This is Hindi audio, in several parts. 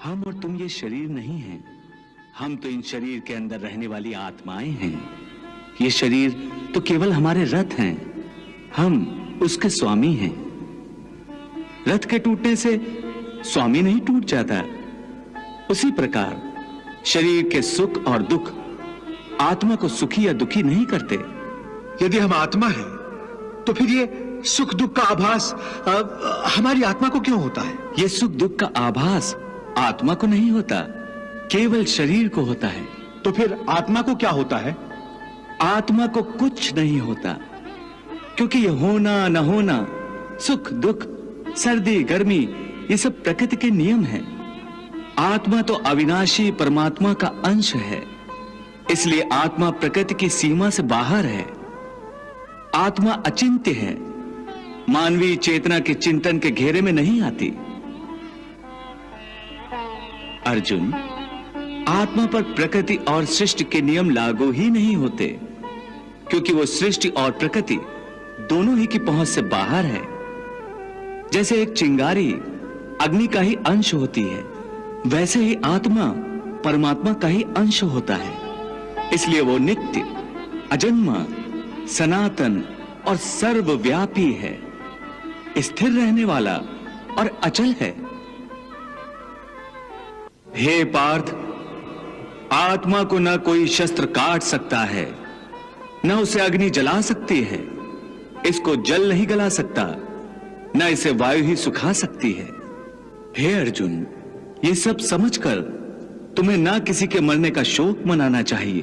हम और तुम ये शरीर नहीं हैं, हम तो इन शरीर के अंदर रहने वाली आत्माएं हैं। ये शरीर तो केवल हमारे रथ हैं, हम उसके स्वामी हैं। रथ के टूटने से स्वामी नहीं टूट जाता, उसी प्रकार शरीर के सुख और दुख आत्मा को सुखी या दुखी नहीं करते। यदि हम आत्मा हैं, तो फिर ये सुख दुख का आभास हमारी आत्मा को क्यों होता है? ये सुख दुख का आभास आत्मा को नहीं होता, केवल शरीर को होता है। तो फिर आत्मा को क्या होता है? आत्मा को कुछ नहीं होता, क्योंकि ये होना न होना, सुख दुख, सर्दी गर्मी, ये सब प्रकृति के नियम हैं। आत्मा तो अविनाशी परमात्मा का अंश है, इसलिए आत्मा प्रकृति की सीमा से बाहर है। आत्मा अचिंत्य है, मानवीय चेतना के चिंतन के घेरे में नहीं आती। अर्जुन, आत्मा पर प्रकृति और सृष्टि के नियम लागू ही नहीं होते, क्योंकि वो सृष्टि और प्रकृति दोनों ही की पहुंच से बाहर है। जैसे एक चिंगारी अग्नि का ही अंश होती है, वैसे ही आत्मा परमात्मा का ही अंश होता है। इसलिए वो नित्य, अजन्मा, सनातन और सर्वव्यापी है, स्थिर रहने वाला और अचल है। हे पार्थ, आत्मा को न कोई शस्त्र काट सकता है, न उसे अग्नि जला सकती है, इसको जल नहीं गला सकता, न इसे वायु ही सुखा सकती है। हे अर्जुन, ये सब समझकर तुम्हें ना किसी के मरने का शोक मनाना चाहिए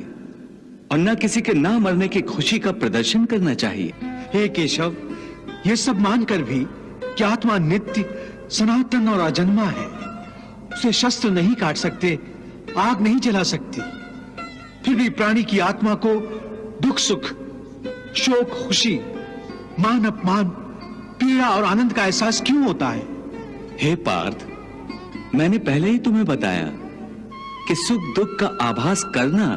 और ना किसी के ना मरने की खुशी का प्रदर्शन करना चाहिए। हे केशव, ये सब मानकर भी कि आत्मा नित्य, सनातन और अजन्मा है, उसे शस्त्र नहीं काट सकते, आग नहीं जला सकती, फिर भी प्राणी की आत्मा को दुख सुख, शोक खुशी, मान अपमान, पीड़ा और आनंद का एहसास क्यों होता है? हे पार्थ, मैंने पहले ही तुम्हें बताया कि सुख दुख का आभास करना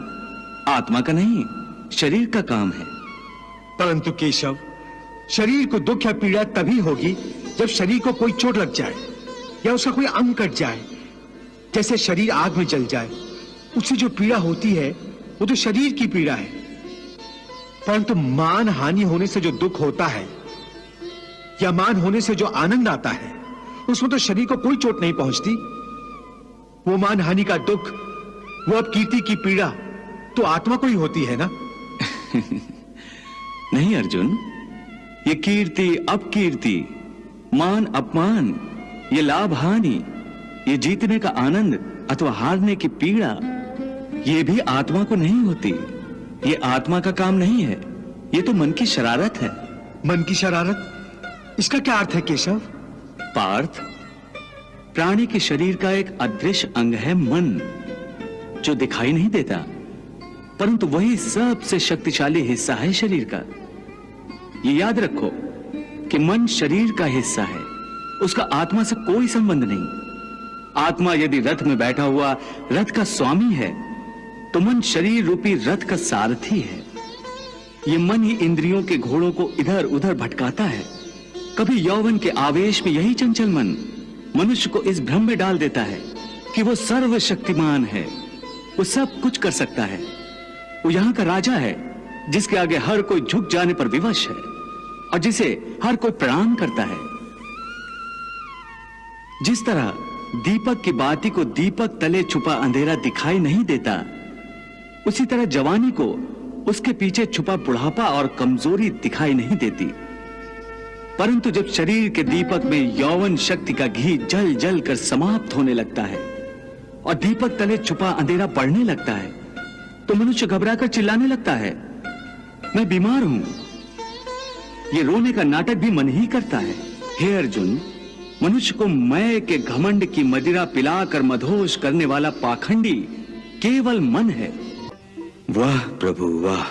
आत्मा का नहीं, शरीर का काम है। परंतु केशव, शरीर को दुख या पीड़ा तभी होगी जब शरीर को कोई चोट लग जाए या उसका कोई अंग कट जाए। जैसे शरीर आग में जल जाए, उससे जो पीड़ा होती है वो तो शरीर की पीड़ा है। परंतु मान हानि होने से जो दुख होता है या मान होने से जो आनंद आता है, उसमें तो शरीर को कोई चोट नहीं पहुंचती। वो मान हानि का दुख, वो अपकीर्ति की पीड़ा तो आत्मा को ही होती है ना? नहीं अर्जुन, ये कीर्ति अपकीर्ति, मान अपमान, ये लाभ हानि, ये जीतने का आनंद अथवा हारने की पीड़ा, ये भी आत्मा को नहीं होती। ये आत्मा का काम नहीं है, ये तो मन की शरारत है। मन की शरारत? इसका क्या अर्थ है केशव? पार्थ, प्राणी के शरीर का एक अदृश्य अंग है मन, जो दिखाई नहीं देता, परंतु वही सबसे शक्तिशाली हिस्सा है शरीर का। ये याद रखो कि मन शरीर का हिस्सा है, उसका आत्मा से कोई संबंध नहीं। आत्मा यदि रथ में बैठा हुआ रथ का स्वामी है, तो मन शरीर रूपी रथ का सारथी है। ये मन ही इंद्रियों के घोड़ों को इधर उधर भटकाता है। कभी यौवन के आवेश में यही चंचल मन मनुष्य को इस भ्रम में डाल देता है कि वो सर्वशक्तिमान है, वो सब कुछ कर सकता है, वो यहाँ का राजा है, जिसके आगे हर कोई झुक जाने पर विवश है और जिसे हर कोई प्रणाम करता है। जिस तरह दीपक की बाती को दीपक तले छुपा अंधेरा दिखाई नहीं देता, उसी तरह जवानी को उसके पीछे छुपा बुढ़ापा और कमजोरी दिखाई नहीं देती। परंतु जब शरीर के दीपक में यौवन शक्ति का घी जल जल कर समाप्त होने लगता है और दीपक तले छुपा अंधेरा बढ़ने लगता है, तो मनुष्य घबराकर चिल्लाने लगता है, मैं बीमार हूं। ये रोने का नाटक भी मन ही करता है। हे अर्जुन, मनुष्य को मैं के घमंड की मदिरा पिलाकर मधोश करने वाला पाखंडी केवल मन है। वाह प्रभु वाह,